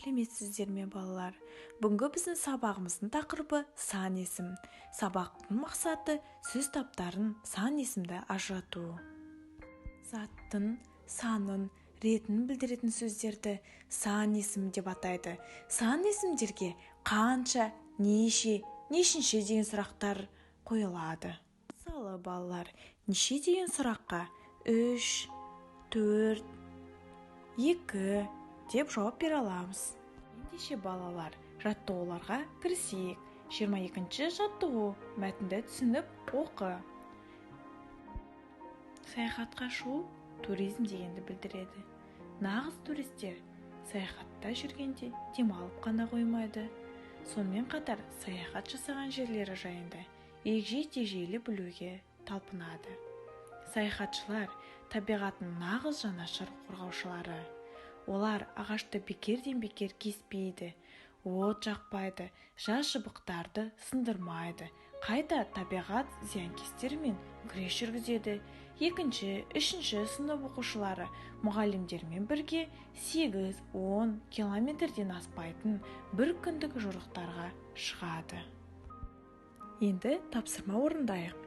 сәлеметсіздер ме балалар? Бүгінгі біздің сабағымыздың тақырыбы сан есім. Сабақтың мақсаты сөз таптарын сан есімді ажырату. Заттың санын, ретін білдіретін сөздерді сан есім деп атайды. Сан есімдерге қанша, неше, нешінші деген сұрақтар қойылады. Мысалы балалар, неше деген сұраққа 3, 4, 2 деп жауап бере аламыз. Ендеше балалар, жаттығуларға кірісейік. 22-ші жаттығу, мәтінді түсініп оқы. Саяхатқа шығу туризм дегенді білдіреді. Нағыз туристер саяхатта жүргенде демалып қана қоймайды. Сонымен қатар саяхат жасаған жерлері жайында егжей-тегжейлі білуге талпынады. Саяхатшылар табиғаттың нағыз жанашыр қорғаушылары. Олар ағашты бекерден бекер кеспейді, от жақпайды, жас шыбықтарды сындырмайды, қайта табиғат зиянкестермен күрес жүргізеді. 2-ші, 3-ші сынып оқушылары мұғалімдермен бірге 8-10 километрден аспайтын бір күндік жорықтарға шығады. Енді тапсырма орындайық.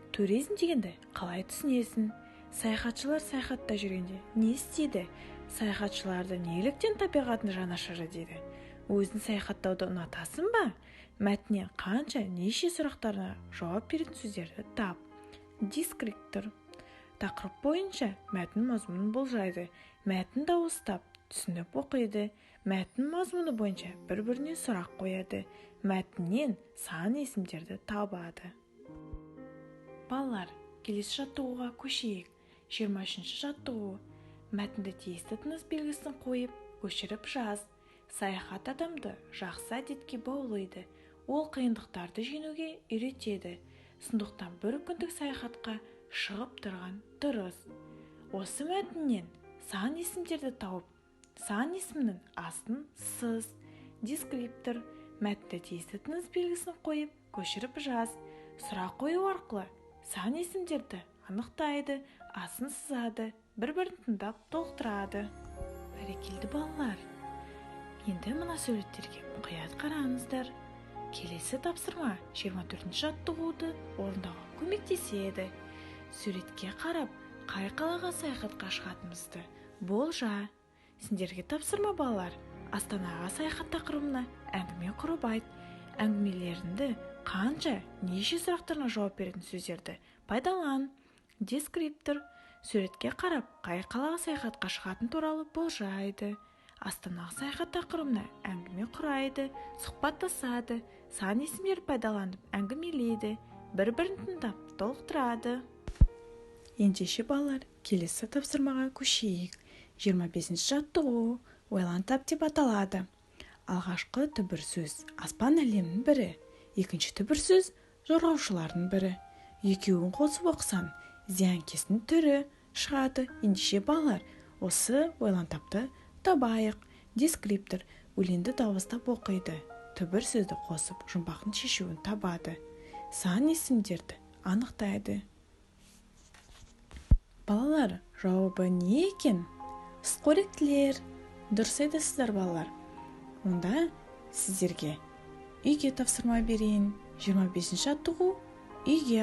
Туризм дегенді қалай түсінесің? Саяхатшылар саяхатта жүргенде не істейді? Саяхатшыларды неліктен табиғаттың жанашыры дейді? Өзің саяхаттауды ұнатасың ба? Мәтіннен қанша, неше сұрақтарына жауап беретін сөздерді тап. Дескриптор. Тақырып бойынша мәтін мазмұнын болжайды. Мәтін дауыстап, түсініп оқиды. Мәтін мазмұны бойынша бір-біріне сұрақ қояды. Мәтіннен сан есімдерді табады. Балалар, келесі жаттығуға көшейік. 23-ші жаттығу. Мәтінді тиісті тыныс белгісін қойып, көшіріп жаз. Саяхат адамды жақсы әдетке баулайды. Ол қиындықтарды жеңуге үйретеді. Сондықтан бір күндік саяхатқа шығып тұрған дұрыс. Осы мәтіннен сан есімдерді тауып, сан есімнің астын сыз. Дескриптор. Мәтінді тиісті тыныс белгісін қойып, көшіріп жаз. Сұрақ қою арқылы сан есімдерді анықтайды, асын сызады, бір-бірін тыңдап толықтырады. Бәрекелді балалар. Енді мына суреттерге мұқият қараңыздар. Келесі тапсырма 24-ші жаттығуды орындауға көмектеседі. Суретке қарап, қай қалаға саяхатқа шығатынымызды болжа. Сендерге тапсырма балалар. Астанаға саяхат тақырыбына әңгіме құрып айт. Әңгімелеріңді қанша, неше сұрақтарына жауап беретін сөздерді пайдалан. Дескриптор. Суретке қарап, қай қалаға саяхатқа шығатын туралы болжайды. Астанаға саяхат тақырыбына әңгіме құрайды, сұхбаттасады, сан есімдер пайдаланып әңгімелейді, бір-бірін тыңдап толықтырады. Ендеше балалар, келесі тапсырмаға көшейік. 25-ші жаттығу ойлан тап деп аталады. Алғашқы түбір сөз аспан әлемінің бірі, екінші түбір сөз жорғаушылардың бірі. Екеуін қосып оқысаң, зиянкестің түрі шығады. Ендеше балалар, осы ойлан тапты табайық. Дескриптор. Өлеңді дауыстап оқиды. Түбір сөзді қосып, жұмбақтың шешуін табады. Сан есімдерді анықтайды. Балалар, жауабы не екен? Қоректілер. Дұрыс айтасыздар балалар. Онда сіздерге үйге тапсырма берейін. 25-ші жаттығу үйге